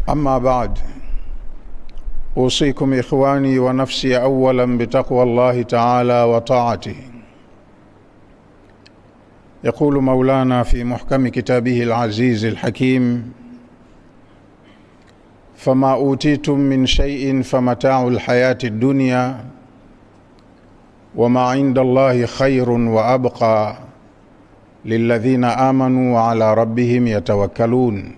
أما بعد، أوصيكم إخواني ونفسي أولا بتقوى الله تعالى وطاعته. يقول مولانا في محكم كتابه العزيز الحكيم: فما أوتيتم من شيء فمتاع الحياة الدنيا وما عند الله خير وأبقى للذين آمنوا وعلى ربهم يتوكلون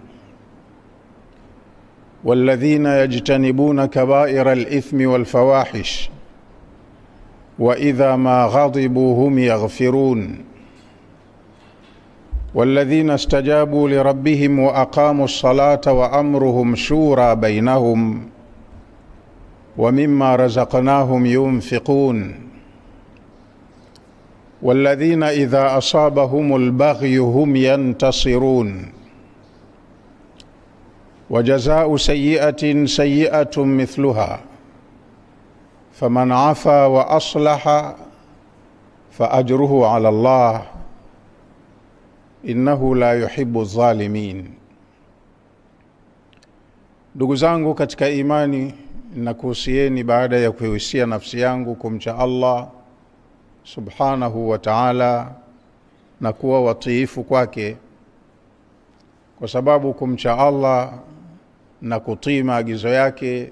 والذين يجتنبون كبائر الإثم والفواحش وإذا ما غضبوا هم يغفرون والذين استجابوا لربهم وأقاموا الصلاة وأمرهم شورى بينهم ومما رزقناهم ينفقون والذين إذا أصابهم البغي هم ينتصرون وجزاء سيئة سيئة مثلها فمن عفا وأصلح فأجره على الله innahu la yuhibbu zalimin. Ndugu zangu katika imani, nakuhusieni baada ya kuhusia nafsi yangu kumcha Allah subhanahu wa ta'ala na kuwa watiifu kwake, kwa sababu kumcha Allah na kutii maagizo yake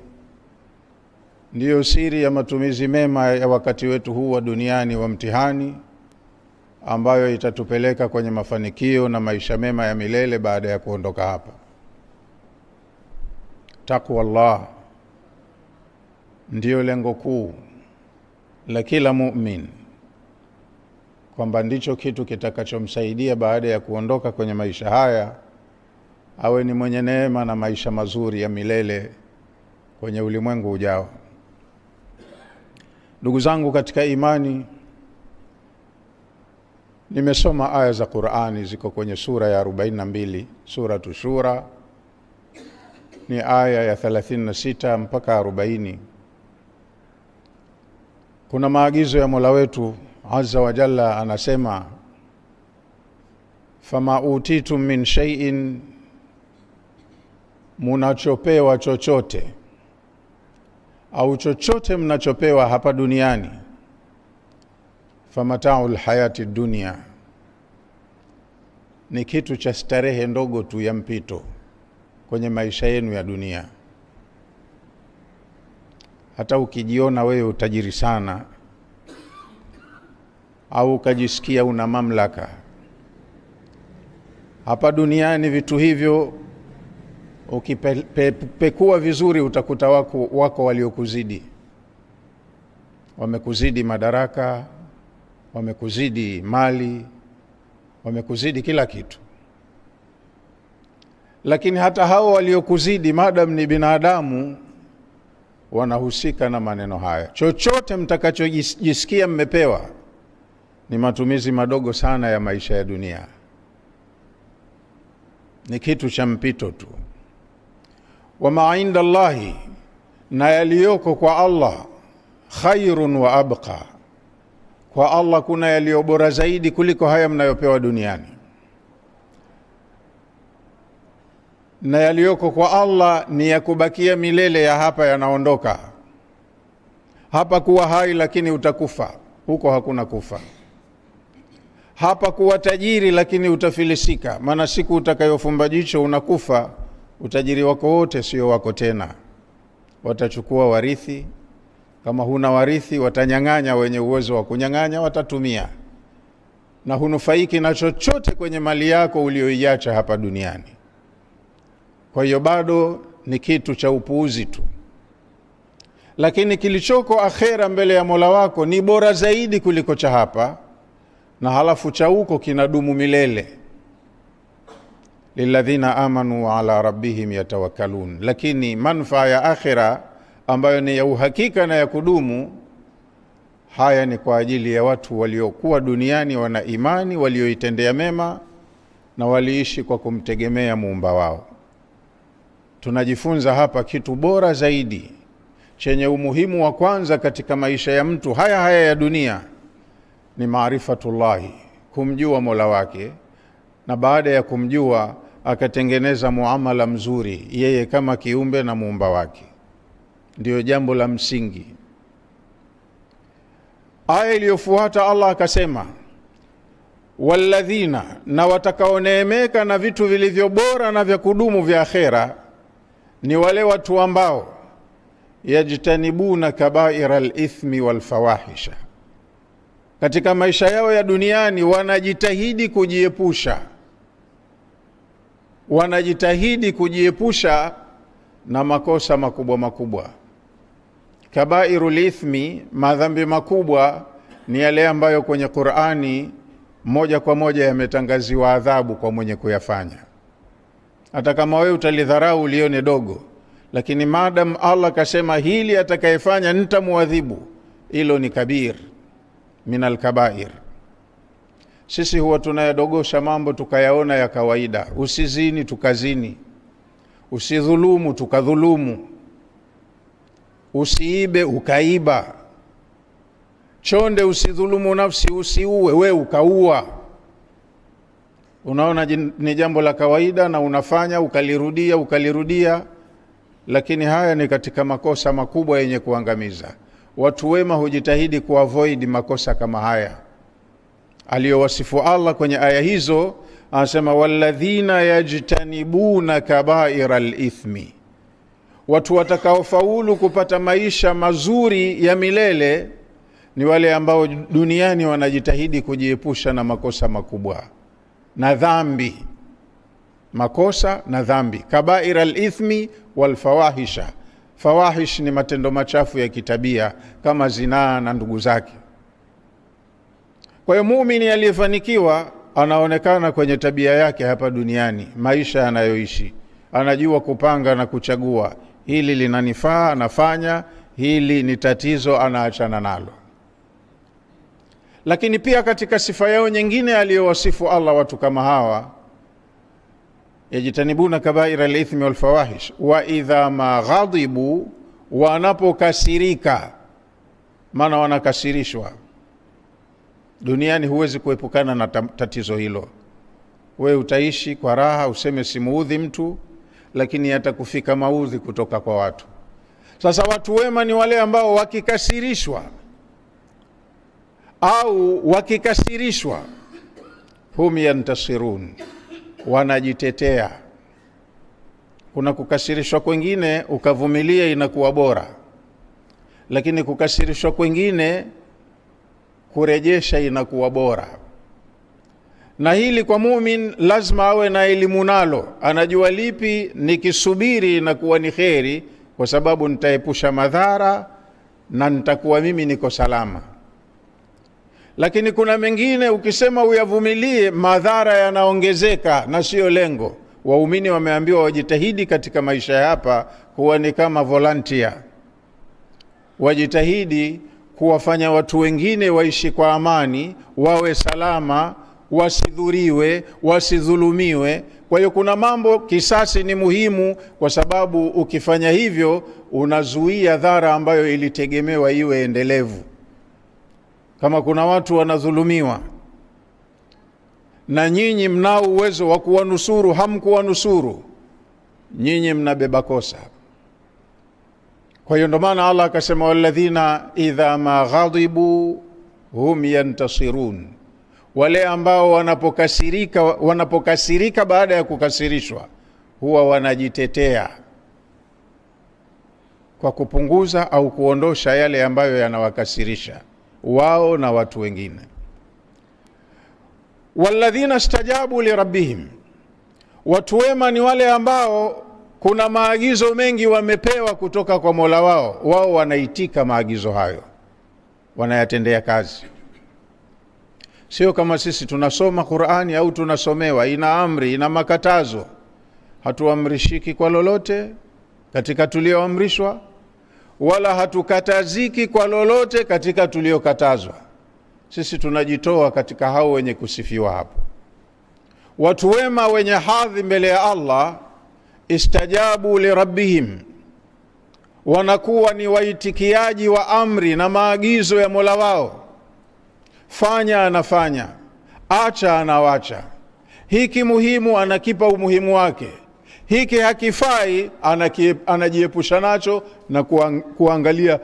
ndiyo siri ya matumizi mema ya wakati wetu huu wa duniani wa mtihani, ambayo itatupeleka kwenye mafanikio na maisha mema ya milele baada ya kuondoka hapa. Taqwa Allah ndiyo lengo kuu la kila mu'min, kwamba ndicho kitu kitakachomsaidia baada ya kuondoka kwenye maisha haya awe ni mwenye neema na maisha mazuri ya milele kwenye ulimwengu ujao. Ndugu zangu katika imani, nimesoma aya za Qur'ani ziko kwenye sura ya 42, sura Shura, ni aya ya 36 mpaka 40. Kuna maagizo ya Mola wetu Azza wa Jalla, anasema: fama utitum min shay'in, munachopewa chochote au chochote mnachopewa hapa duniani, famata'ul hayati dunya, ni kitu cha starehe ndogo tu ya mpito kwenye maisha yenu ya dunia. Hata ukijiona wewe utajiri sana au ukajisikia una mamlaka hapa duniani, vitu hivyo ukipekua vizuri utakuta wako waliokuzidi. Wamekuzidi madaraka, wamekuzidi mali, wamekuzidi kila kitu. Lakini hata hao waliokuzidi, madam ni binadamu, wanahusika na maneno haya. Chochote mtakachojisikia mmepewa ni matumizi madogo sana ya maisha ya dunia, ni kitu cha mpito tu. Wama inda Allahi, na yaliyoko kwa Allah, khairun wa abqa, kwa Allah kuna yaliyo bora zaidi kuliko haya mnayopewa duniani. Na yaliyoko kwa Allah ni ya kubakia milele, ya hapa yanaondoka. Hapa kuwa hai lakini utakufa, huko hakuna kufa. Hapa kuwa tajiri lakini utafilisika, maana siku utakayofumba jicho unakufa, utajiri wako wote sio wako tena. Watachukua warithi, kama huna warithi watanyang'anya wenye uwezo wa kunyang'anya, watatumia, na hunufaiki na chochote kwenye mali yako ulioiacha hapa duniani. Kwa hiyo bado ni kitu cha upuuzi tu. Lakini kilichoko akhera mbele ya Mola wako ni bora zaidi kuliko cha hapa, na halafu cha huko kinadumu milele. Lilladhina amanu wa ala rabbihim yatawakkalun. Lakini manufaa ya akhira ambayo ni ya uhakika na ya kudumu, haya ni kwa ajili ya watu waliokuwa duniani wana imani, walioitendea mema na waliishi kwa kumtegemea muumba wao. Tunajifunza hapa kitu bora zaidi chenye umuhimu wa kwanza katika maisha ya mtu haya ya dunia, ni maarifatullahi, kumjua Mola wake, na baada ya kumjua akatengeneza muamala mzuri yeye kama kiumbe na muumba wake. Ndio jambo la msingi. Aya iliyofuata Allah akasema, walladhina, na watakaoneemeka na vitu vilivyo bora na vya kudumu vya akhera ni wale watu ambao yajtanibuna kabaira al-ithmi wal fawahisha, katika maisha yao ya duniani wanajitahidi kujiepusha na makosa makubwa makubwa. Kabairul ithmi, madhambi makubwa, ni yale ambayo kwenye Qur'ani moja kwa moja yametangaziwa adhabu kwa mwenye kuyafanya. Hata kama wewe utalidharau ulione dogo, lakini madam Allah kasema hili atakayefanya nitamuadhibu, hilo ni kabir minal kabair. Sisi huwa tunayadogosha mambo tukayaona ya kawaida. Usizini tukazini, usidhulumu tukadhulumu, usiibe ukaiba, chonde usidhulumu nafsi, usiue we ukaua. Unaona ni jambo la kawaida na unafanya ukalirudia, lakini haya ni katika makosa makubwa yenye kuangamiza. Watu wema hujitahidi kuavoid makosa kama haya. Aliyowasifu Allah kwenye aya hizo anasema, walladhina yajtanibuna kabairal ithmi, watu watakaofaulu kupata maisha mazuri ya milele ni wale ambao duniani wanajitahidi kujiepusha na makosa makubwa na dhambi. Makosa na dhambi, kabairal ithmi wal fawahisha. Fawahish ni matendo machafu ya kitabia kama zinaa na ndugu zake. Kwa hiyo muumini aliyefanikiwa anaonekana kwenye tabia yake hapa duniani, maisha anayoishi. Anajua kupanga na kuchagua, hili linanifaa anafanya, hili ni tatizo anaachana nalo. Lakini pia katika sifa yao nyingine aliyowasifu Allah watu kama hawa, yajitanibuna kabaira al-ithmi wal fawahish wa idha ma ghadibu, wanapokasirika. Maana wanakasirishwa duniani, huwezi kuepukana na tatizo hilo. We utaishi kwa raha, useme simuudhi mtu, lakini yatakufika maudhi kutoka kwa watu. Sasa watu wema ni wale ambao wakikasirishwa hum yantasirun, wanajitetea. Kuna kukasirishwa kwengine ukavumilia inakuwa bora, lakini kukasirishwa kwengine kurejesha inakuwa bora. Na hili kwa muumini lazima awe na elimu nalo, anajua lipi nikisubiri inakuwa ni kheri, kwa sababu nitaepusha madhara na nitakuwa mimi niko salama. Lakini kuna mengine ukisema uyavumilie, madhara yanaongezeka na sio lengo. Waumini wameambiwa wajitahidi katika maisha ya hapa kuwa ni kama volunteer, wajitahidi kuwafanya watu wengine waishi kwa amani, wawe salama, wasidhuriwe, wasidhulumiwe. Kwa hiyo kuna mambo, kisasi ni muhimu, kwa sababu ukifanya hivyo unazuia dhara ambayo ilitegemewa iwe endelevu. Kama kuna watu wanadhulumiwa na nyinyi mnao uwezo wa kuwanusuru, hamkuwanusuru, nyinyi mnabeba kosa. Kwa hiyo ndo maana Allah akasema, walladhina idha ma ghadibu hum yantasirun, wale ambao wanapokasirika baada ya kukasirishwa huwa wanajitetea kwa kupunguza au kuondosha yale ambayo yanawakasirisha wao na watu wengine. Walladhina stajabu li rabbihim, watu wema ni wale ambao kuna maagizo mengi wamepewa kutoka kwa Mola wao, wao wanaitika maagizo hayo, wanayatendea kazi. Sio kama sisi tunasoma Qur'ani au tunasomewa, ina amri, ina makatazo, hatuamrishiki kwa lolote katika tulioamrishwa, wala hatukataziki kwa lolote katika tuliokatazwa. Sisi tunajitoa katika hao wenye kusifiwa hapo. Watu wema wenye hadhi mbele ya Allah, istajabu li rabbihim, wanakuwa ni waitikiaji wa amri na maagizo ya Mola wao. Fanya anafanya, acha anawacha, hiki muhimu anakipa umuhimu wake, hiki hakifai anajiepusha nacho na kuangalia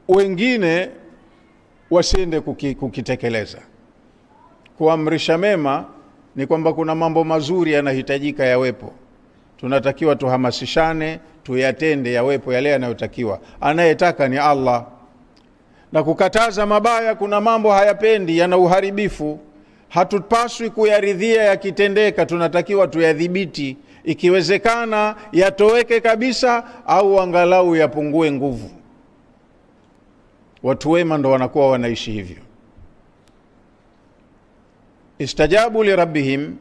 wengine wasiende kukitekeleza. Kuamrisha mema ni kwamba kuna mambo mazuri yanahitajika yawepo, tunatakiwa tuhamasishane, tuyatende yawepo yale yanayotakiwa, anayetaka ni Allah. Na kukataza mabaya, kuna mambo hayapendi, yana uharibifu, hatupaswi kuyaridhia yakitendeka, tunatakiwa tuyadhibiti, ikiwezekana yatoweke kabisa au angalau yapungue nguvu. Watu wema ndo wanakuwa wanaishi hivyo. Istajabu li rabbihim,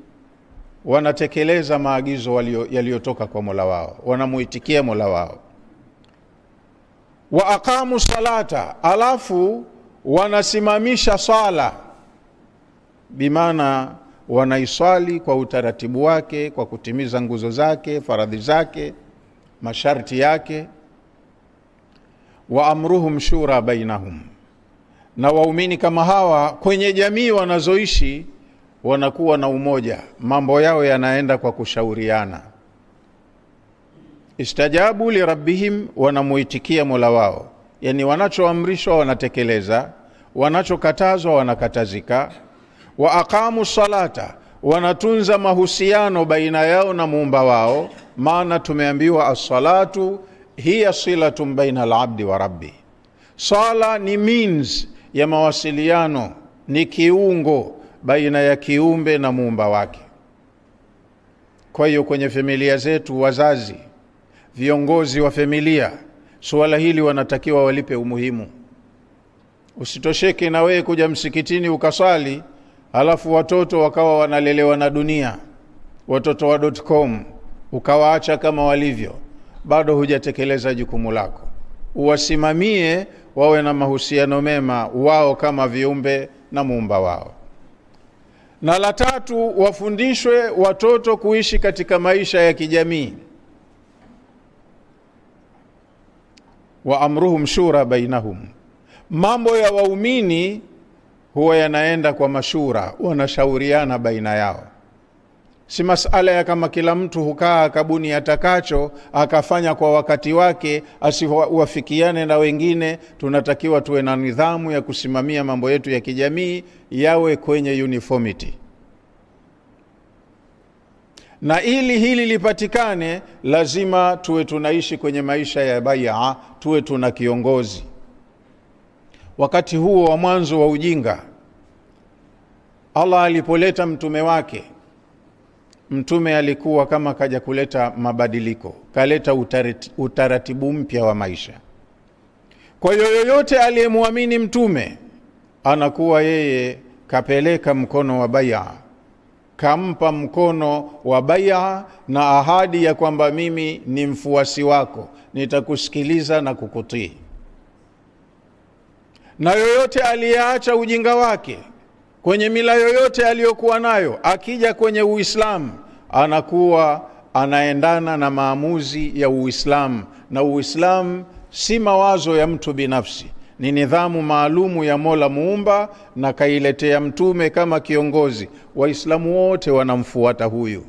wanatekeleza maagizo yaliyotoka kwa Mola wao, wanamuitikia Mola wao. Wa aqamu salata, alafu wanasimamisha sala, bimaana wanaiswali kwa utaratibu wake, kwa kutimiza nguzo zake, faradhi zake, masharti yake. Wa amruhum shura bainahum, na waumini kama hawa kwenye jamii wanazoishi wanakuwa na umoja, mambo yao yanaenda kwa kushauriana. Istajabu li rabbihim, wanamuitikia Mola wao, yani wanachoamrishwa wanatekeleza, wanachokatazwa wanakatazika. Wa aqamu salata, wanatunza mahusiano baina yao na muumba wao, maana tumeambiwa as-salatu hiya silatun baina al-abdi wa rabbi. Sala ni means ya mawasiliano, ni kiungo baina ya kiumbe na muumba wake. Kwa hiyo kwenye familia zetu, wazazi, viongozi wa familia, suala hili wanatakiwa walipe umuhimu. Usitosheke na wewe kuja msikitini ukaswali, halafu watoto wakawa wanalelewa na dunia, watoto wa .com, ukawaacha kama walivyo, bado hujatekeleza jukumu lako. Uwasimamie wawe na mahusiano mema wao kama viumbe na muumba wao. Na la tatu, wafundishwe watoto kuishi katika maisha ya kijamii. Wa amruhum shura bainahum, mambo ya waumini huwa yanaenda kwa mashura, wanashauriana baina yao. Si masala ya kama kila mtu hukaa kabuni atakacho akafanya kwa wakati wake, asiwafikiane na wengine. Tunatakiwa tuwe na nidhamu ya kusimamia mambo yetu ya kijamii yawe kwenye uniformity. Na ili hili lipatikane, lazima tuwe tunaishi kwenye maisha ya bai'a, tuwe tuna kiongozi. Wakati huo wa mwanzo wa ujinga, Allah alipoleta mtume wake, mtume alikuwa kama kaja kuleta mabadiliko, kaleta utaratibu mpya wa maisha. Kwa hiyo yoyote aliyemwamini mtume anakuwa yeye kapeleka mkono wa bai'a, kampa mkono wa bai'a na ahadi ya kwamba mimi ni mfuasi wako, nitakusikiliza na kukutii. Na yoyote aliyeacha ujinga wake kwenye mila yoyote aliyokuwa nayo, akija kwenye Uislamu anakuwa anaendana na maamuzi ya Uislamu. Na Uislamu si mawazo ya mtu binafsi, ni nidhamu maalumu ya Mola Muumba, na kailetea mtume kama kiongozi. Waislamu wote wanamfuata huyu.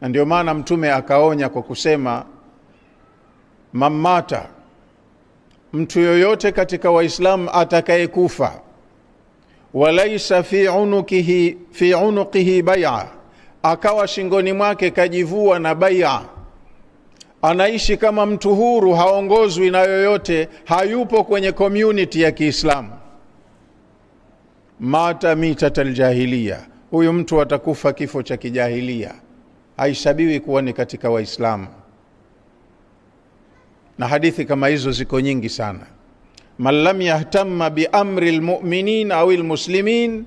Na ndio maana mtume akaonya kwa kusema, mamata, mtu yoyote katika Waislamu atakayekufa, walaisa fi unuqihi bai'a, akawa shingoni mwake kajivua na bai'a, anaishi kama mtu huru, haongozwi na yoyote, hayupo kwenye community ya Kiislamu, mata mitatal jahiliya, huyu mtu atakufa kifo cha kijahilia, haisabiwi kuwa ni katika Waislamu. Na hadithi kama hizo ziko nyingi sana. Man lam yahtamma bi amri almu'minin au almuslimin,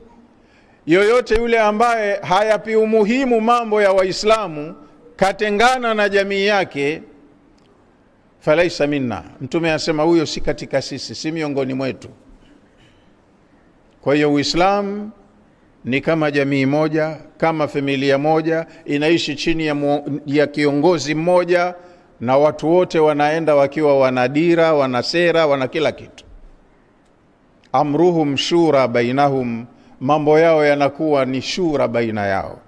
yoyote yule ambaye hayapi umuhimu mambo ya Waislamu, katengana na jamii yake, falaisa minna, mtume asema huyo si katika sisi, si miongoni mwetu. Kwa hiyo Uislamu ni kama jamii moja, kama familia moja, inaishi chini ya kiongozi mmoja, na watu wote wanaenda wakiwa wanadira, wanasera, wana kila kitu. Amruhum shura bainahum, mambo yao yanakuwa ni shura baina yao.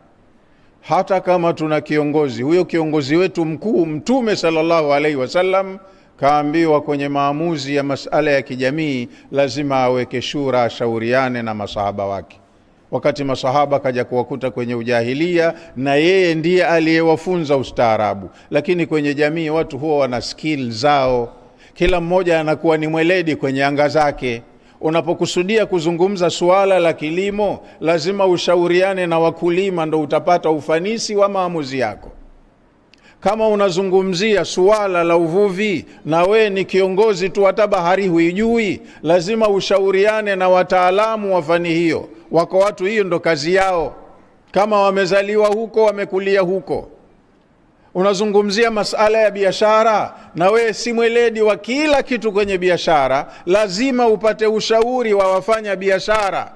hata kama tuna kiongozi, huyo kiongozi wetu mkuu Mtume sallallahu alaihi wasallam kaambiwa kwenye maamuzi ya masala ya kijamii lazima aweke shura, ashauriane na masahaba wake. Wakati masahaba kaja kuwakuta kwenye ujahilia, na yeye ndiye aliyewafunza ustaarabu. Lakini kwenye jamii watu huwa wana skill zao, kila mmoja anakuwa ni mweledi kwenye anga zake. Unapokusudia kuzungumza suala la kilimo, lazima ushauriane na wakulima, ndo utapata ufanisi wa maamuzi yako. Kama unazungumzia suala la uvuvi na we ni kiongozi tu, hata bahari huijui, lazima ushauriane na wataalamu wa fani hiyo. Wako watu hiyo ndo kazi yao, kama wamezaliwa huko, wamekulia huko. Unazungumzia masala ya biashara na we si mweledi wa kila kitu kwenye biashara, lazima upate ushauri wa wafanya biashara.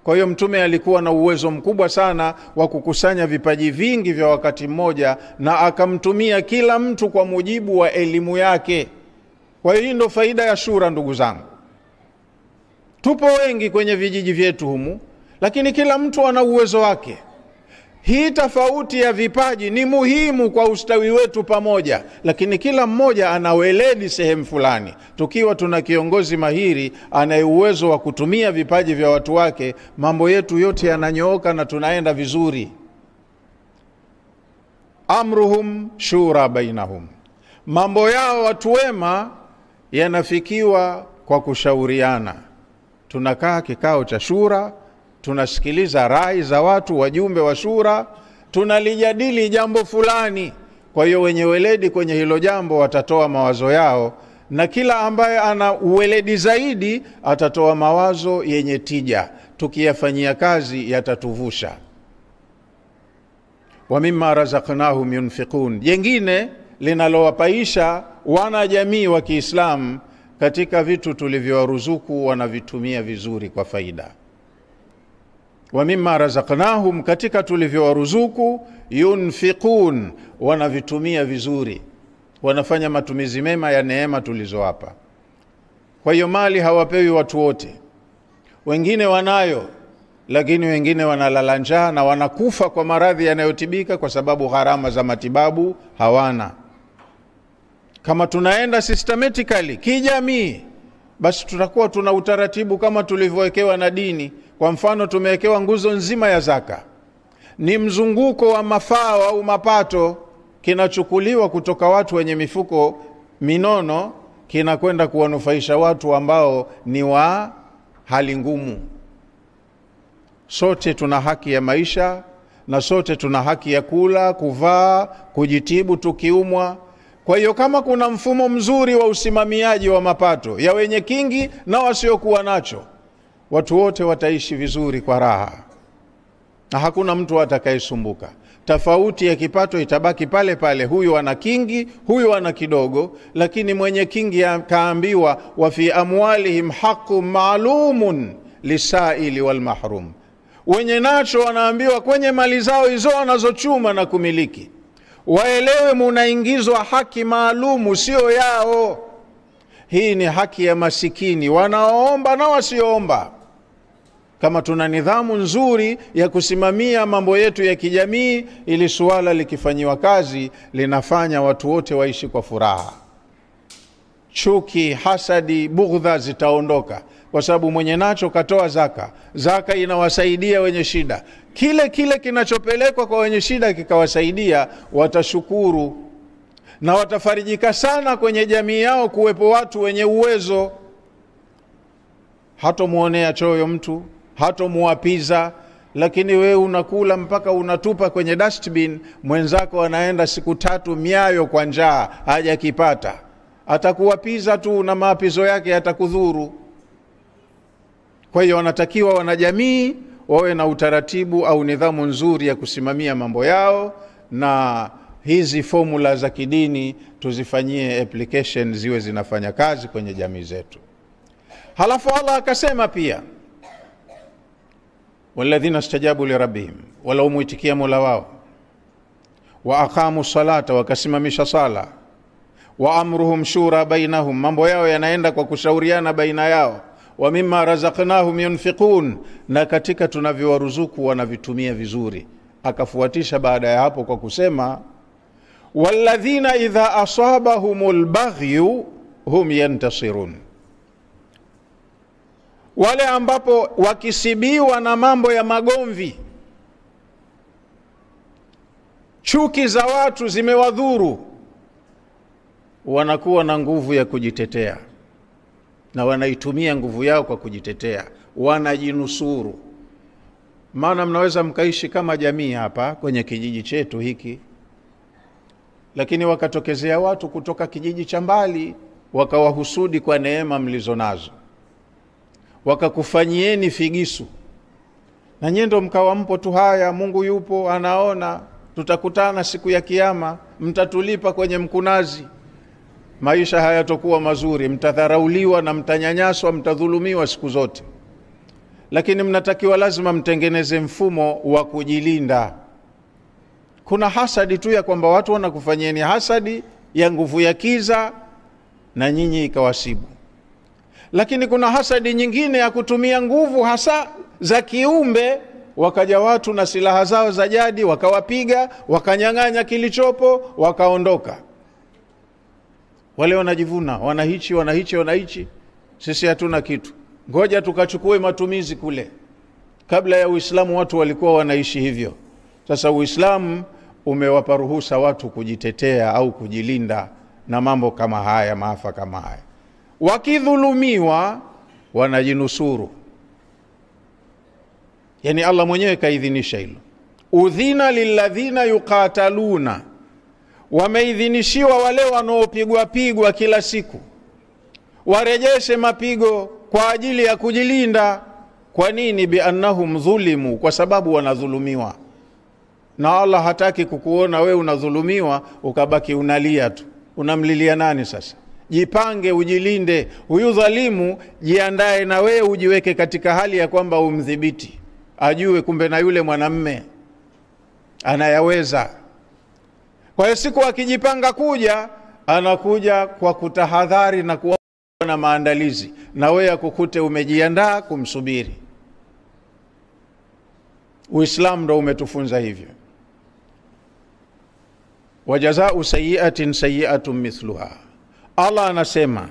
Kwa hiyo Mtume alikuwa na uwezo mkubwa sana wa kukusanya vipaji vingi vya wakati mmoja, na akamtumia kila mtu kwa mujibu wa elimu yake. Kwa hiyo ndo faida ya shura, ndugu zangu. Tupo wengi kwenye vijiji vyetu humu, lakini kila mtu ana uwezo wake. Hii tofauti ya vipaji ni muhimu kwa ustawi wetu pamoja, lakini kila mmoja ana weledi sehemu fulani. Tukiwa tuna kiongozi mahiri anaye uwezo wa kutumia vipaji vya watu wake, mambo yetu yote yananyooka na tunaenda vizuri. Amruhum shura bainahum, mambo yao watu wema yanafikiwa kwa kushauriana. Tunakaa kikao cha shura, tunasikiliza rai za watu, wajumbe wa shura, tunalijadili jambo fulani. Kwa hiyo wenye weledi kwenye hilo jambo watatoa mawazo yao, na kila ambaye ana uweledi zaidi atatoa mawazo yenye tija. Tukiyafanyia kazi yatatuvusha. Wa mimma razaqnahum yunfiqun, jengine linalowapaisha wana jamii wa Kiislamu, katika vitu tulivyowaruzuku wanavitumia vizuri kwa faida. Wa mimma razaqnahum, katika tulivyowaruzuku, yunfiqun, wanavitumia vizuri, wanafanya matumizi mema ya neema tulizowapa. Kwa hiyo mali hawapewi watu wote, wengine wanayo, lakini wengine wanalala njaa na wanakufa kwa maradhi yanayotibika kwa sababu gharama za matibabu hawana. Kama tunaenda systematically kijamii, basi tutakuwa tuna utaratibu kama tulivyowekewa na dini. Kwa mfano, tumewekewa nguzo nzima ya zaka, ni mzunguko wa mafao au mapato, kinachukuliwa kutoka watu wenye mifuko minono, kinakwenda kuwanufaisha watu ambao ni wa hali ngumu. Sote tuna haki ya maisha, na sote tuna haki ya kula, kuvaa, kujitibu tukiumwa. Kwa hiyo kama kuna mfumo mzuri wa usimamiaji wa mapato ya wenye kingi na wasiokuwa nacho, watu wote wataishi vizuri kwa raha, na hakuna mtu atakayesumbuka. Tofauti ya kipato itabaki pale pale, huyu ana kingi, huyu ana kidogo, lakini mwenye kingi kaambiwa wa fi amwalihim haqqun ma'lumun lisaili wal mahrum. Wenye nacho wanaambiwa kwenye mali zao hizo wanazochuma na kumiliki, waelewe munaingizwa haki maalumu, sio yao. Hii ni haki ya masikini, wanaoomba na wasioomba. Kama tuna nidhamu nzuri ya kusimamia mambo yetu ya kijamii, ili suala likifanyiwa kazi linafanya watu wote waishi kwa furaha. Chuki, hasadi, bughdha zitaondoka, kwa sababu mwenye nacho katoa zaka. Zaka inawasaidia wenye shida. Kile kinachopelekwa kwa wenye shida kikawasaidia, watashukuru na watafarijika sana kwenye jamii yao kuwepo watu wenye uwezo. Hatomuonea choyo mtu, hatomuapiza, lakini we unakula mpaka unatupa kwenye dustbin, mwenzako anaenda siku 3 miayo kwa njaa hajakipata. Atakuapiza tu na maapizo yake yatakudhuru. Kwa hiyo wanatakiwa wanajamii wawe na utaratibu au nidhamu nzuri ya kusimamia mambo yao, na hizi formula za kidini tuzifanyie application, ziwe zinafanya kazi kwenye jamii zetu. Halafu Allah akasema pia, walladhina istajabu li rabbihim, wala umuitikia Mola wao, wa aqamu salata, wakasimamisha sala, wa amruhum shura bainahum, mambo yao yanaenda kwa kushauriana baina yao, wa mimma razaqnahum yunfiqun, na katika tunavyowaruzuku wanavitumia vizuri. akafuatisha baada ya hapo kwa kusema walladhina idha asabahumul baghyu hum yantasirun, wale ambapo wakisibiwa na mambo ya magomvi, chuki za watu zimewadhuru, wanakuwa na nguvu ya kujitetea na wanaitumia nguvu yao kwa kujitetea, wanajinusuru. Maana mnaweza mkaishi kama jamii hapa kwenye kijiji chetu hiki, lakini wakatokezea watu kutoka kijiji cha mbali wakawahusudi kwa neema mlizonazo, wakakufanyieni figisu, na nyendo mkawa mpo tu, haya Mungu yupo anaona, tutakutana siku ya kiyama, mtatulipa kwenye mkunazi. Maisha hayatokuwa mazuri, mtadharauliwa na mtanyanyaswa, mtadhulumiwa siku zote. Lakini mnatakiwa lazima mtengeneze mfumo wa kujilinda. Kuna hasadi tu ya kwamba watu wanakufanyeni hasadi ya nguvu ya kiza na nyinyi ikawasibu. Lakini kuna hasadi nyingine ya kutumia nguvu hasa za kiumbe, wakaja watu na silaha zao za jadi, wakawapiga, wakanyang'anya kilichopo, wakaondoka. Wale wanajivuna, wanahichi, sisi hatuna kitu, ngoja tukachukue matumizi kule. Kabla ya Uislamu watu walikuwa wanaishi hivyo. Sasa Uislamu umewapa ruhusa watu kujitetea au kujilinda na mambo kama haya, maafa kama haya. Wakidhulumiwa wanajinusuru. Yani Allah mwenyewe kaidhinisha hilo. Udhina lilladhina yuqataluna, wameidhinishiwa wale wanaopigwa kila siku warejeshe mapigo kwa ajili ya kujilinda. Kwa nini? Biannahum dhulimu, kwa sababu wanadhulumiwa. Na Allah hataki kukuona we unadhulumiwa ukabaki unalia tu. Unamlilia nani sasa? Jipange, ujilinde. Huyu dhalimu jiandae na we ujiweke katika hali ya kwamba umdhibiti, ajue kumbe na yule mwanamme anayaweza. Kwa hiyo siku akijipanga kuja, anakuja kwa kutahadhari na kuwa na maandalizi, na wewe akukute umejiandaa kumsubiri. Uislamu ndo umetufunza hivyo. Wajazau sayyi'atin sayyi'atun mithluha. Allah anasema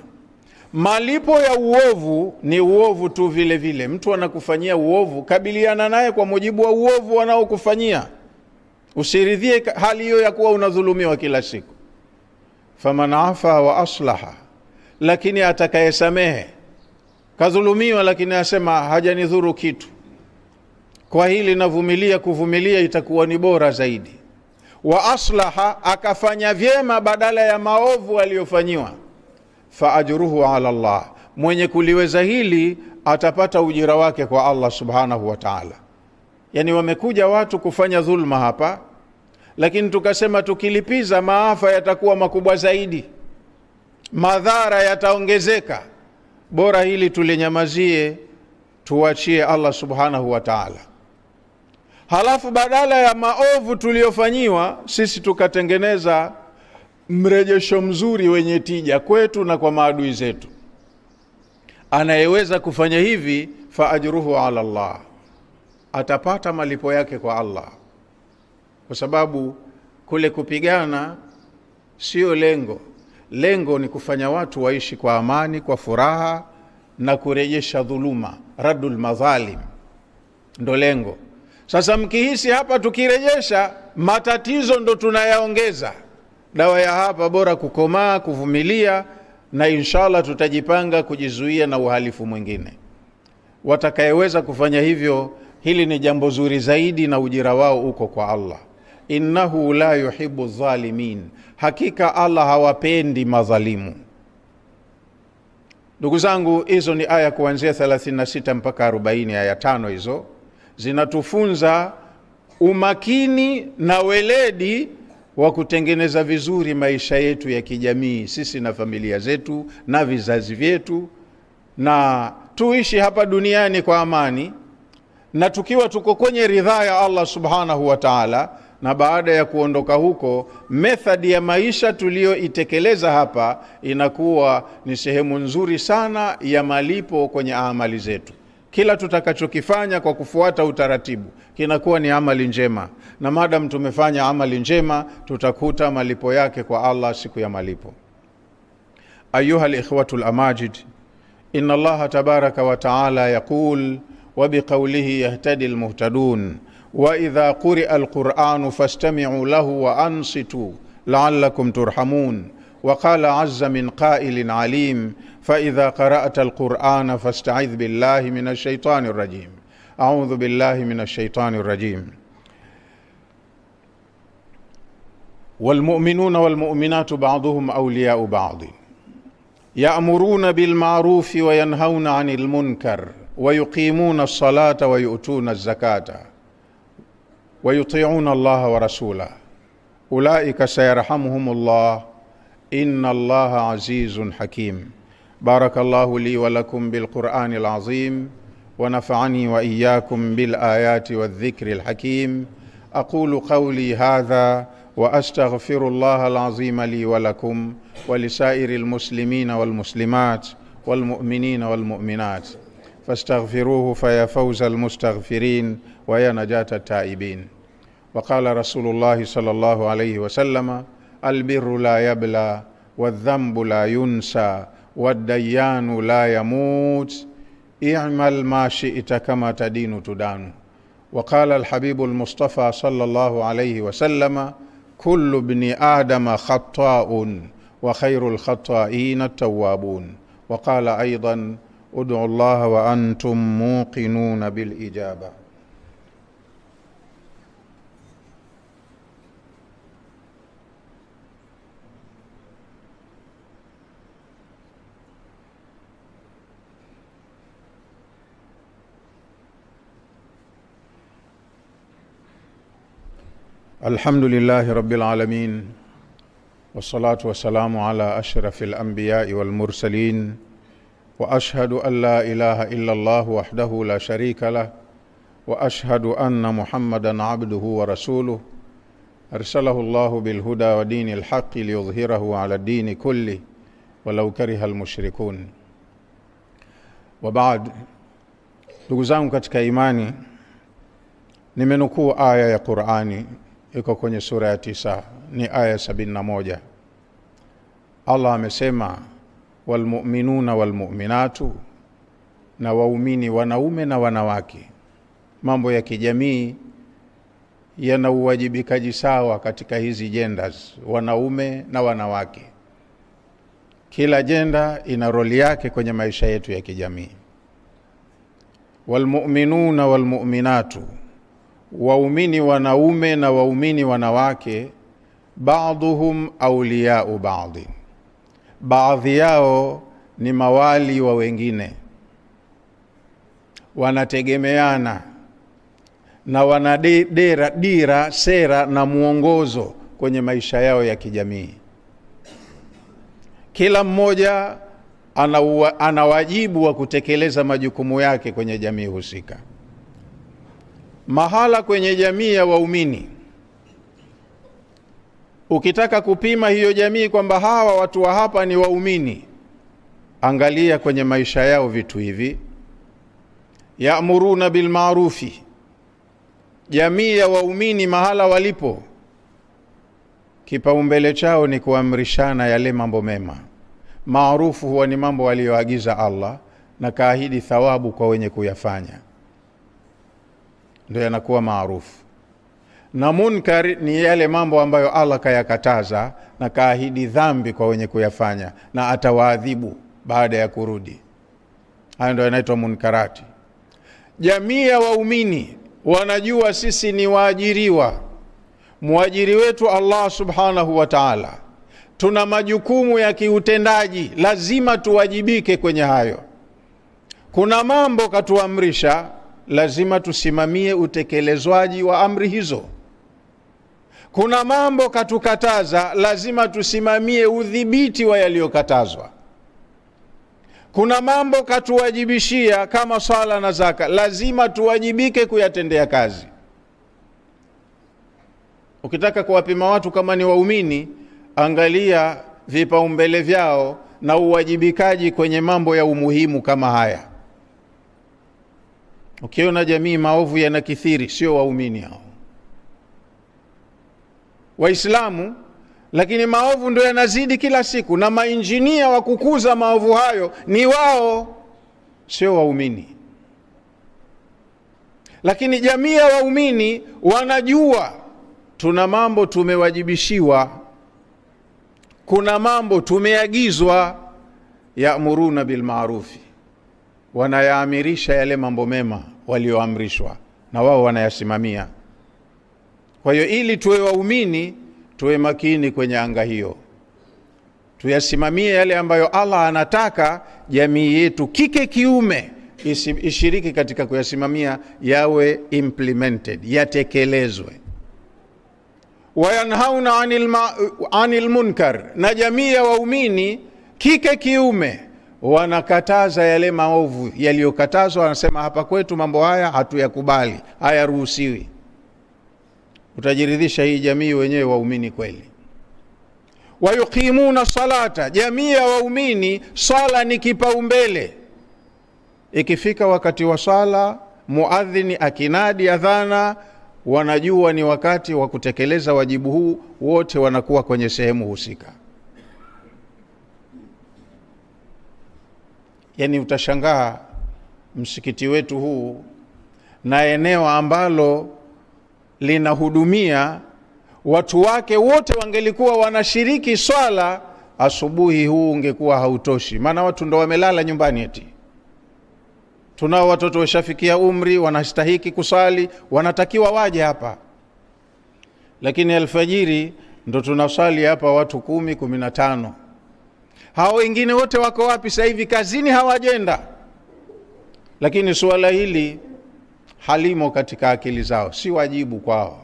malipo ya uovu ni uovu tu vile vile. Mtu anakufanyia uovu, kabiliana naye kwa mujibu wa uovu anaokufanyia. Usiridhie hali hiyo ya kuwa unadhulumiwa kila siku. Faman afa wa aslaha, lakini atakayesamehe, kadhulumiwa lakini asema hajanidhuru kitu, kwa hili navumilia, kuvumilia itakuwa ni bora zaidi. Wa aslaha, akafanya vyema badala ya maovu aliyofanyiwa, fa ajruhu ala Allah, mwenye kuliweza hili atapata ujira wake kwa Allah subhanahu wa ta'ala. Yani wamekuja watu kufanya dhulma hapa, lakini tukasema tukilipiza maafa yatakuwa makubwa zaidi, madhara yataongezeka, bora hili tulinyamazie, tuachie Allah subhanahu wa ta'ala. Halafu badala ya maovu tuliofanyiwa sisi tukatengeneza mrejesho mzuri wenye tija kwetu na kwa maadui zetu. Anayeweza kufanya hivi, fa ajruhu ala Allah, atapata malipo yake kwa Allah. Kwa sababu kule kupigana sio lengo. Lengo ni kufanya watu waishi kwa amani, kwa furaha, na kurejesha dhuluma, radul madhalim, ndo lengo. Sasa mkihisi hapa tukirejesha matatizo ndo tunayaongeza, dawa ya hapa bora kukomaa, kuvumilia, na inshallah tutajipanga kujizuia na uhalifu mwingine. Watakayeweza kufanya hivyo, hili ni jambo zuri zaidi na ujira wao uko kwa Allah. Innahu la yuhibbu dhalimin, hakika Allah hawapendi madhalimu. Ndugu zangu, hizo ni aya kuanzia 36 mpaka 40, aya 5 hizo zinatufunza umakini na weledi wa kutengeneza vizuri maisha yetu ya kijamii, sisi na familia zetu na vizazi vyetu, na tuishi hapa duniani kwa amani, na tukiwa tuko kwenye ridhaa ya Allah subhanahu wa ta'ala. Na baada ya kuondoka huko, methodi ya maisha tulioitekeleza hapa inakuwa ni sehemu nzuri sana ya malipo kwenye amali zetu. Kila tutakachokifanya kwa kufuata utaratibu kinakuwa ni amali njema, na madam tumefanya amali njema tutakuta malipo yake kwa Allah siku ya malipo. Ayuha al-ikhwatu al-amajid, inna Allah tabaraka wa ta'ala yaqul wa biqawlihi yahtadi al-muhtadun wa idha quri'a al-Qur'anu fastami'u lahu wa ansitu la'allakum turhamun. وقال عز من قائل عليم فإذا قرأت القرآن فاستعذ بالله من الشيطان الرجيم. أعوذ بالله من الشيطان الرجيم. والمؤمنون والمؤمنات بعضهم أولياء بعض يأمرون بالمعروف وينهون عن المنكر ويقيمون الصلاة ويؤتون الزكاة ويطيعون الله ورسوله أولئك سيرحمهم الله إن الله عزيز حكيم. بارك الله لي ولكم بالقرآن العظيم ونفعني وإياكم بالآيات والذكر الحكيم. أقول قولي هذا وأستغفر الله العظيم لي ولكم ولسائر المسلمين والمسلمات والمؤمنين والمؤمنات فاستغفروه فيا فوز المستغفرين ويا نجاة التائبين. وقال رسول الله صلى الله عليه وسلم البر لا يبلى والذنب لا ينسى والديان لا يموت اعمل ما شئت كما تدين تدان. وقال الحبيب المصطفى صلى الله عليه وسلم كل ابن آدم خطاء وخير الخطائين التوابون. وقال أيضا ادعوا الله وأنتم موقنون بالإجابة. الحمد لله رب العالمين والصلاة والسلام على أشرف الأنبياء والمرسلين وأشهد أن لا إله إلا الله وحده لا شريك له وأشهد أن محمدا عبده ورسوله أرسله الله بالهدى ودين الحق ليظهره على الدين كله ولو كره المشركون. وبعد، ndugu zangu katika imani, nimenukuu aya ya Qur'ani iko kwenye sura ya 9, ni aya 71. Allah amesema walmu'minuna walmu'minatu, na waumini wanaume na wanawake. Mambo ya kijamii yana uwajibikaji sawa katika hizi genders, wanaume na wanawake. Kila gender ina roli yake kwenye maisha yetu ya kijamii. Walmu'minuna walmu'minatu, waumini wanaume na waumini wanawake, ba'dhum awliya'u ba'd, baadhi yao ni mawali wa wengine, wanategemeana na wanadira sera na muongozo kwenye maisha yao ya kijamii. Kila mmoja ana wajibu wa kutekeleza majukumu yake kwenye jamii husika. Mahala kwenye jamii ya waumini, ukitaka kupima hiyo jamii kwamba hawa watu wa hapa ni waumini, angalia kwenye maisha yao vitu hivi. Ya'muruna bil ma'rufi, jamii ya waumini mahala walipo, kipaumbele chao ni kuamrishana yale mambo mema. Maarufu huwa ni mambo aliyoagiza Allah na kaahidi thawabu kwa wenye kuyafanya, ndio yanakuwa maarufu. Na munkar ni yale mambo ambayo Allah kayakataza na kaahidi dhambi kwa wenye kuyafanya na atawaadhibu baada ya kurudi. Hayo ndio yanaitwa munkarati. Jamii ya waumini wanajua sisi ni waajiriwa, muajiri wetu Allah subhanahu wa ta'ala. Tuna majukumu ya kiutendaji, lazima tuwajibike kwenye hayo. Kuna mambo katuamrisha, lazima tusimamie utekelezwaji wa amri hizo. Kuna mambo katukataza, lazima tusimamie udhibiti wa yaliyokatazwa. Kuna mambo katuwajibishia kama swala na zaka, lazima tuwajibike kuyatendea kazi. Ukitaka kuwapima watu kama ni waumini, angalia vipaumbele vyao na uwajibikaji kwenye mambo ya umuhimu kama haya. Ukiona jamii maovu yanakithiri, sio waumini hao, Waislamu, lakini maovu ndio yanazidi kila siku, na mainjinia wa kukuza maovu hayo ni wao, sio waumini. Lakini jamii ya waumini wanajua tuna mambo tumewajibishiwa, kuna mambo tumeagizwa, ya'muruna bil ma'rufi, wanayaamirisha yale mambo mema walioamrishwa, na wao wanayasimamia. Kwa hiyo ili tuwe waumini, tuwe makini kwenye anga hiyo, tuyasimamie yale ambayo Allah anataka jamii yetu kike kiume ishiriki katika kuyasimamia, yawe implemented, yatekelezwe. Wayanhauna anil munkar, na jamii ya waumini kike kiume wanakataza yale maovu yaliyokatazwa. Wanasema hapa kwetu mambo haya hatuyakubali, hayaruhusiwi. Utajiridhisha hii jamii wenyewe waumini kweli. Wayuqimuna salata, jamii ya waumini sala ni kipaumbele. Ikifika wakati wa sala, muadhini akinadi adhana, wanajua ni wakati wa kutekeleza wajibu huu, wote wanakuwa kwenye sehemu husika. Yani utashangaa msikiti wetu huu na eneo ambalo linahudumia watu wake wote wangelikuwa wanashiriki swala, asubuhi huu ungekuwa hautoshi, maana watu ndo wamelala nyumbani. Eti tunao watoto washafikia umri, wanastahiki kusali, wanatakiwa waje hapa, lakini alfajiri ndo tunasali hapa watu 10, 15. Hao wengine wote wako wapi sasa hivi? Kazini, hawajenda. Lakini swala hili halimo katika akili zao, si wajibu kwao,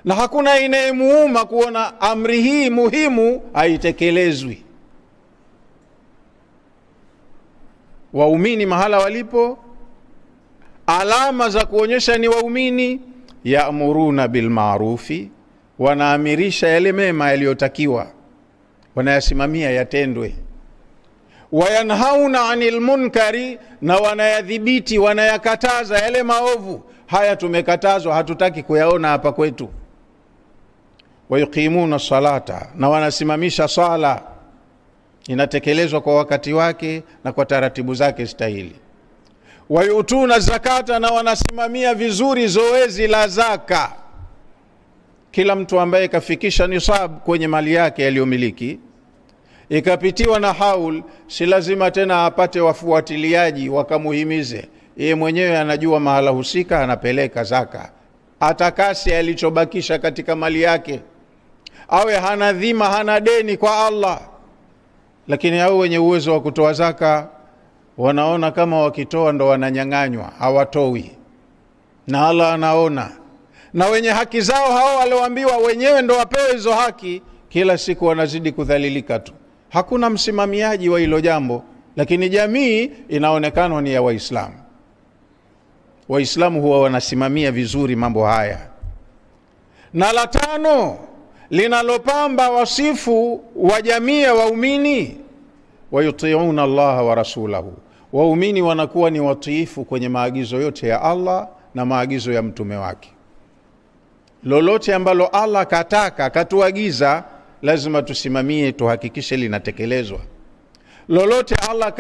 na hakuna inayemuuma kuona amri hii muhimu haitekelezwi. Waumini mahala walipo, alama za kuonyesha ni waumini, ya'muruna bil ma'rufi, wanaamirisha yale mema yaliyotakiwa, wanayasimamia yatendwe. Wayanhauna anil munkari, na wanayadhibiti, wanayakataza yale maovu. Haya tumekatazwa, hatutaki kuyaona hapa kwetu. Wayuqimuna salata, na wanasimamisha sala, inatekelezwa kwa wakati wake na kwa taratibu zake stahili. Wayutuna zakata, na wanasimamia vizuri zoezi la zaka. Kila mtu ambaye kafikisha nisab kwenye mali yake aliyomiliki, ikapitiwa na haul, si lazima tena apate wafuatiliaji wakamuhimize. Yeye mwenyewe anajua mahala husika, anapeleka zaka. Atakasi alichobakisha katika mali yake, awe hana dhima, hana deni kwa Allah. Lakini hao wenye uwezo wa kutoa zaka wanaona kama wakitoa ndo wananyang'anywa, hawatoi, na Allah anaona. Na wenye haki zao hao walioambiwa wenyewe ndo wapewe hizo haki, kila siku wanazidi kudhalilika tu. Hakuna msimamiaji wa hilo jambo, lakini jamii inaonekana ni ya Waislamu. Waislamu huwa wanasimamia vizuri mambo haya. Na la tano linalopamba wasifu wa jamii ya waumini, wayutiuna Allah wa rasulahu, waumini wanakuwa ni watiifu kwenye maagizo yote ya Allah na maagizo ya mtume wake. Lolote ambalo Allah kataka, katuagiza, lazima tusimamie, tuhakikishe linatekelezwa. Lolote Allah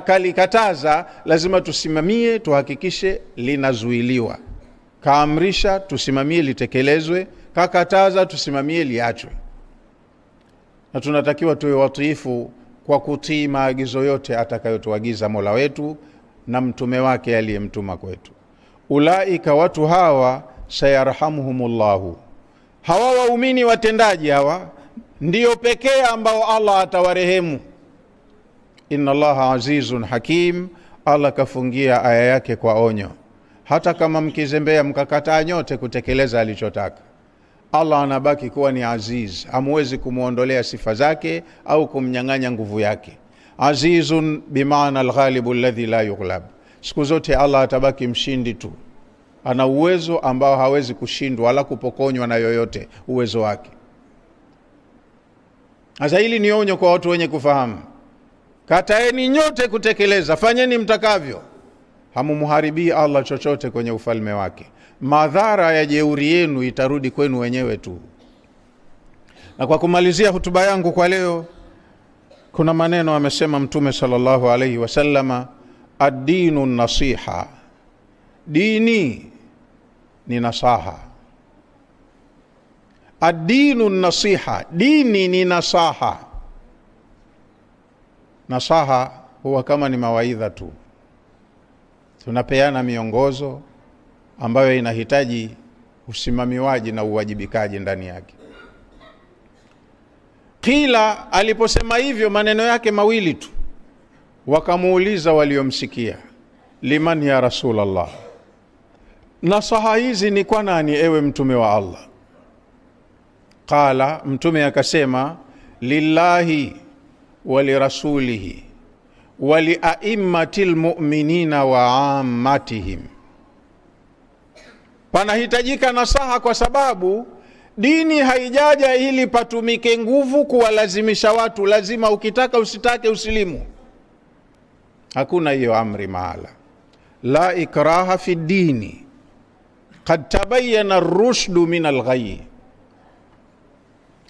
kalikataza, lazima tusimamie, tuhakikishe linazuiliwa. Kaamrisha, tusimamie litekelezwe. Kakataza, tusimamie liachwe. Na tunatakiwa tuwe watiifu kwa kutii maagizo yote atakayotuagiza Mola wetu na mtume wake aliyemtuma kwetu. Ulaika, watu hawa, sayarhamuhumullahu, hawa waumini watendaji hawa ndio pekee ambao Allah atawarehemu. Inna Allaha azizun hakim, Allah kafungia aya yake kwa onyo. Hata kama mkizembea mkakataa nyote kutekeleza alichotaka, Allah anabaki kuwa ni aziz, hamwezi kumuondolea sifa zake au kumnyang'anya nguvu yake. Azizun bimaana alghalibu alladhi la yughlab, siku zote Allah atabaki mshindi tu, ana uwezo ambao hawezi kushindwa wala kupokonywa na yoyote uwezo wake. Sasa hili ni onyo kwa watu wenye kufahamu. Kataeni nyote kutekeleza, fanyeni mtakavyo, hamumuharibii Allah chochote kwenye ufalme wake. Madhara ya jeuri yenu itarudi kwenu wenyewe tu. Na kwa kumalizia hutuba yangu kwa leo, kuna maneno amesema Mtume sallallahu alayhi wasallama, ad-dinu nasiha, dini ni nasaha. Ad-dinu nasiha, dini ni nasaha. Nasaha huwa kama ni mawaidha tu, tunapeana miongozo ambayo inahitaji usimamiwaji na uwajibikaji ndani yake. Kila aliposema hivyo maneno yake mawili tu, wakamuuliza waliomsikia, liman ya Rasulullah, nasaha hizi ni kwa nani ewe mtume wa Allah? Qala, mtume akasema, lillahi wa lirasulihi wa liaimmatil mu'minina wa ammatihim. Panahitajika nasaha kwa sababu dini haijaja ili patumike nguvu kuwalazimisha watu, lazima ukitaka usitake usilimu. Hakuna hiyo amri mahala. La ikraha fi dini, qad tabayyana ar-rushdu min al-ghayy,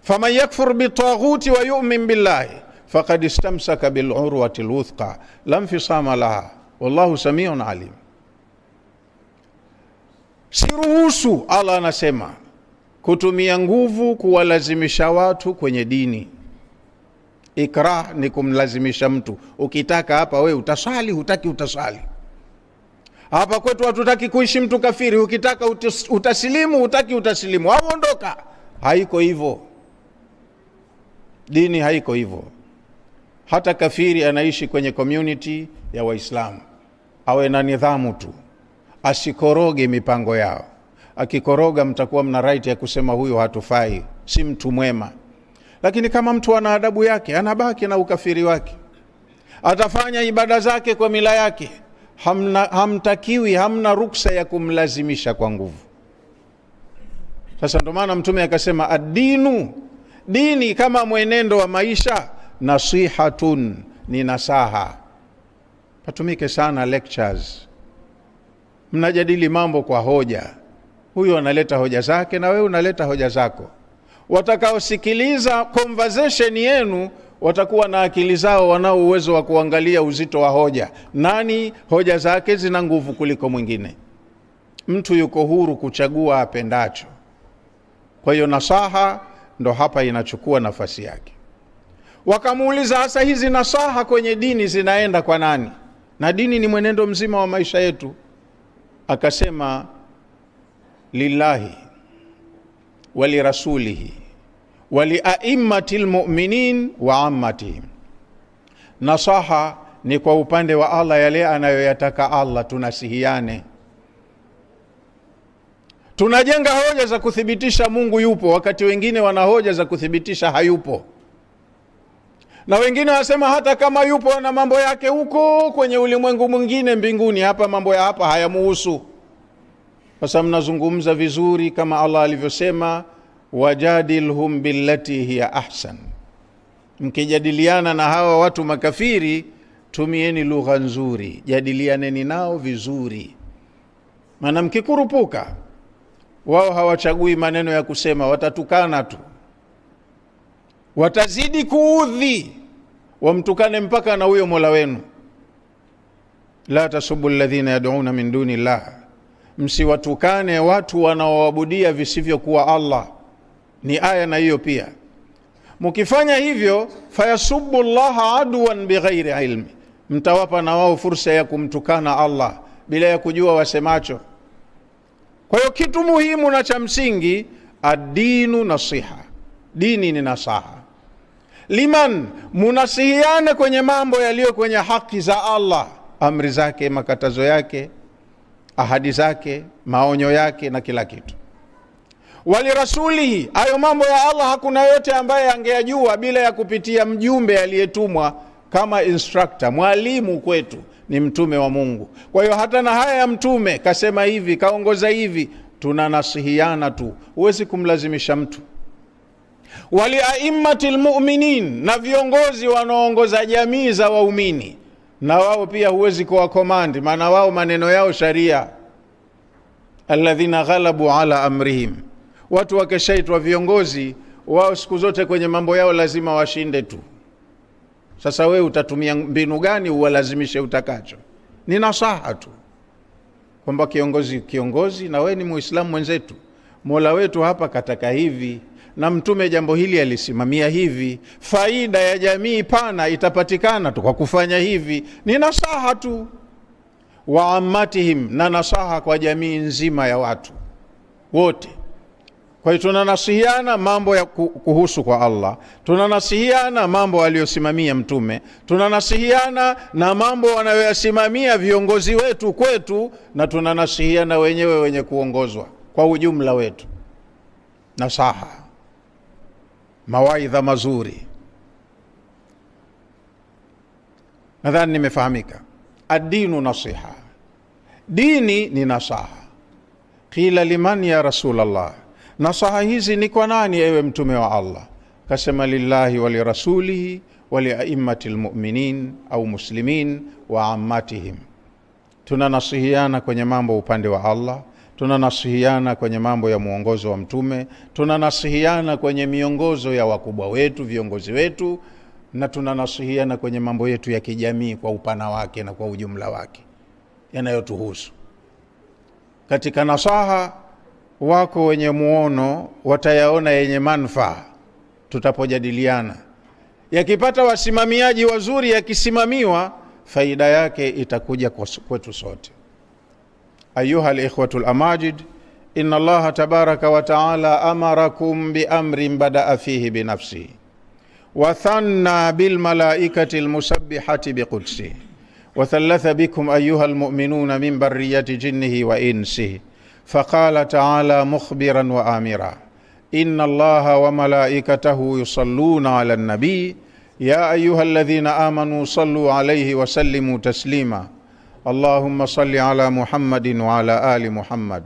faman yakfur bitaghuti wa yu'min billahi faqad istamsaka bil urwati al-wuthqa la infisama laha wallahu samiun alim. Siruhusu, Allah anasema, kutumia nguvu kuwalazimisha watu kwenye dini. Ikrah ni kumlazimisha mtu, ukitaka hapa we utasali, hutaki utasali. Hapa kwetu hatutaki kuishi mtu kafiri, ukitaka utasilimu, hutaki utasilimu, au ondoka. Haiko hivyo. Dini haiko hivyo. Hata kafiri anaishi kwenye community ya Waislamu, awe na nidhamu tu, asikoroge mipango yao. Akikoroga mtakuwa mna right ya kusema huyo hatufai, si mtu mwema. Lakini kama mtu ana adabu yake, anabaki na ukafiri wake, atafanya ibada zake kwa mila yake, hamtakiwi, hamna ruksa ya kumlazimisha kwa nguvu. Sasa ndo maana mtume akasema, ad-dinu, dini kama mwenendo wa maisha, nasihatun, ni nasaha. Patumike sana lectures, mnajadili mambo kwa hoja. Huyo analeta hoja zake na wewe unaleta hoja zako. Watakaosikiliza conversation yenu watakuwa na akili zao, wanao uwezo wa kuangalia uzito wa hoja. Nani hoja zake zina nguvu kuliko mwingine? Mtu yuko huru kuchagua apendacho. Kwa hiyo nasaha ndo hapa inachukua nafasi yake. Wakamuuliza, hasa hizi nasaha kwenye dini zinaenda kwa nani? Na dini ni mwenendo mzima wa maisha yetu. Akasema, lillahi wa lirasulihi wa liaimmatil mu'minin wa ammatihim. Nasaha ni kwa upande wa Allah, yale anayoyataka Allah tunasihiane. Tunajenga hoja za kuthibitisha Mungu yupo, wakati wengine wana hoja za kuthibitisha hayupo. Na wengine wasema hata kama yupo na mambo yake huko kwenye ulimwengu mwingine mbinguni, hapa mambo ya hapa hayamuhusu. Sasa mnazungumza vizuri kama Allah alivyosema, wajadilhum billati hiya ahsan. Mkijadiliana na hawa watu makafiri, tumieni lugha nzuri, jadilianeni nao vizuri. Maana mkikurupuka, wao hawachagui maneno ya kusema, watatukana tu, watazidi kuudhi, wamtukane mpaka na huyo Mola wenu. La tasubbu alladhina yad'una min duni Allah, msiwatukane watu wanaoabudia visivyokuwa Allah. Ni aya na hiyo pia. Mkifanya hivyo, fayasubbu Allah adwan bighairi ilmi, mtawapa na wao fursa ya kumtukana Allah bila ya kujua wasemacho. Kwa hiyo kitu muhimu na cha msingi, ad-dinu nasiha, dini ni nasaha. Liman, munasihiane kwenye mambo yaliyo kwenye haki za Allah, amri zake, makatazo yake, ahadi zake, maonyo yake na kila kitu. Wali rasulihi, ayo mambo ya Allah hakuna yote ambaye angeyajua bila ya kupitia mjumbe aliyetumwa kama instructor, mwalimu kwetu ni mtume wa Mungu. Kwa hiyo hata na haya ya mtume, kasema hivi, kaongoza hivi, tunanasihiana tu, huwezi kumlazimisha mtu. Wali aimmatil mu'minin, na viongozi wanaoongoza jamii za waumini, na wao pia huwezi kuwa command, maana wao maneno yao sharia. Alladhina ghalabu ala amrihim, watu wakishaitwa viongozi wao siku zote kwenye mambo yao lazima washinde tu. Sasa wewe utatumia mbinu gani uwalazimishe utakacho? Ni nasaha tu kwamba kiongozi na wewe ni Muislamu mwenzetu, Mola wetu hapa kataka hivi na mtume jambo hili alisimamia hivi, faida ya jamii pana itapatikana tu kwa kufanya hivi. Ni nasaha tu. Wa ammatihim, na nasaha kwa jamii nzima ya watu wote. Kwa hiyo tunanasihiana mambo ya kuhusu kwa Allah, tunanasihiana mambo aliyosimamia mtume, tunanasihiana na mambo wanayoyasimamia viongozi wetu kwetu, na tunanasihiana wenyewe wenye kuongozwa kwa ujumla wetu. Nasaha, mawaidha mazuri. Nadhani nimefahamika. Ad-dinu nasiha, dini ni nasaha. Qila liman ya Rasulallah, nasaha hizi ni kwa nani ewe mtume wa Allah? Kasema lillahi wa lirasulihi wa liaimmatil mu'minin au muslimin wa ammatihim. Tunanasihiana kwenye mambo upande wa Allah, tunanasihiana kwenye mambo ya muongozo wa mtume, tunanasihiana kwenye miongozo ya wakubwa wetu, viongozi wetu, na tunanasihiana kwenye mambo yetu ya kijamii kwa upana wake na kwa ujumla wake yanayotuhusu. Katika nasaha wako wenye muono watayaona yenye manufaa tutapojadiliana. Yakipata wasimamiaji wazuri, yakisimamiwa, faida yake itakuja kwetu sote. Ayuha al-ikhwatul amajid, inna Allah tabaraka wa ta'ala amarakum bi amrin bada'a fihi bi nafsihi wa thanna bil malaikati al-musabbihati bi qudsihi wa thalatha bikum ayyuha al-mu'minuna min barriyati jinnihi wa insihi. فقال تعالى مخبرا وآمرا إن الله وملائكته يصلون على النبي يا أيها الذين آمنوا صلوا عليه وسلموا تسليما اللهم صل على محمد وعلى آل محمد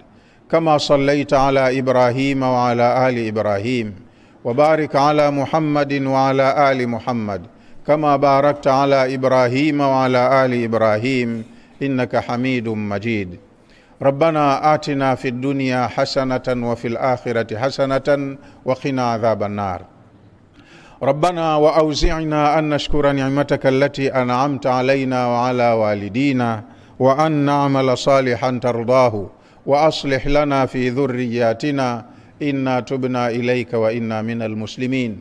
كما صليت على إبراهيم وعلى آل إبراهيم وبارك على محمد وعلى آل محمد كما باركت على إبراهيم وعلى آل إبراهيم إنك حميد مجيد. ربنا آتنا في الدنيا حسنة وفي الآخرة حسنة وقنا عذاب النار. ربنا وأوزعنا أن نشكر نعمتك التي أنعمت علينا وعلى والدينا وأن نعمل صالحا ترضاه وأصلح لنا في ذرياتنا إنا تبنا إليك وإنا من المسلمين.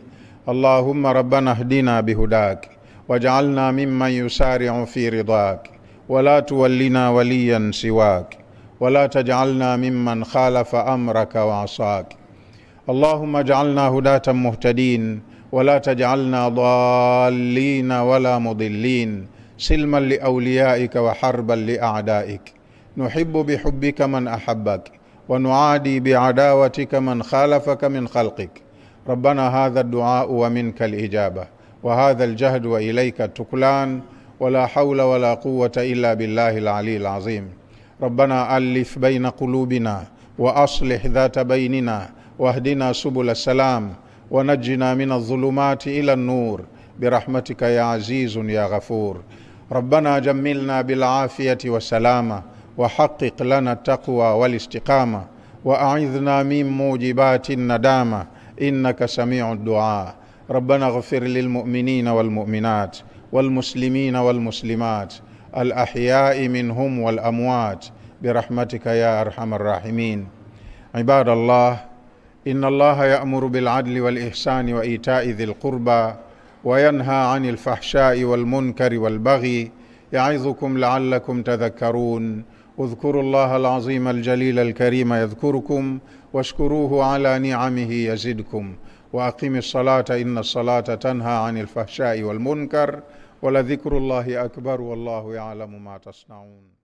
اللهم ربنا اهدنا بهداك واجعلنا ممن يسارع في رضاك ولا تولنا وليا سواك ولا تجعلنا ممن خالف أمرك وعصاك. اللهم اجعلنا هداة مهتدين ولا تجعلنا ضالين ولا مضلين، سلما لأوليائك وحربا لأعدائك. نحب بحبك من أحبك ونعادي بعداوتك من خالفك من خلقك. ربنا هذا الدعاء ومنك الإجابة وهذا الجهد وإليك التكلان ولا حول ولا قوة إلا بالله العلي العظيم. ربنا ألف بين قلوبنا وأصلح ذات بيننا واهدنا سبل السلام ونجنا من الظلمات إلى النور برحمتك يا عزيز يا غفور. ربنا جملنا بالعافية والسلامة وحقق لنا التقوى والاستقامة وأعذنا من موجبات الندامة إنك سميع الدعاء. ربنا اغفر للمؤمنين والمؤمنات والمسلمين والمسلمات الأحياء منهم والأموات برحمتك يا أرحم الراحمين. عباد الله، إن الله يأمر بالعدل والإحسان وإيتاء ذي القربى وينهى عن الفحشاء والمنكر والبغي يعظكم لعلكم تذكرون. اذكروا الله العظيم الجليل الكريم يذكركم واشكروه على نعمه يزدكم وأقم الصلاة إن الصلاة تنهى عن الفحشاء والمنكر ولذكر الله أكبر والله يعلم ما تصنعون.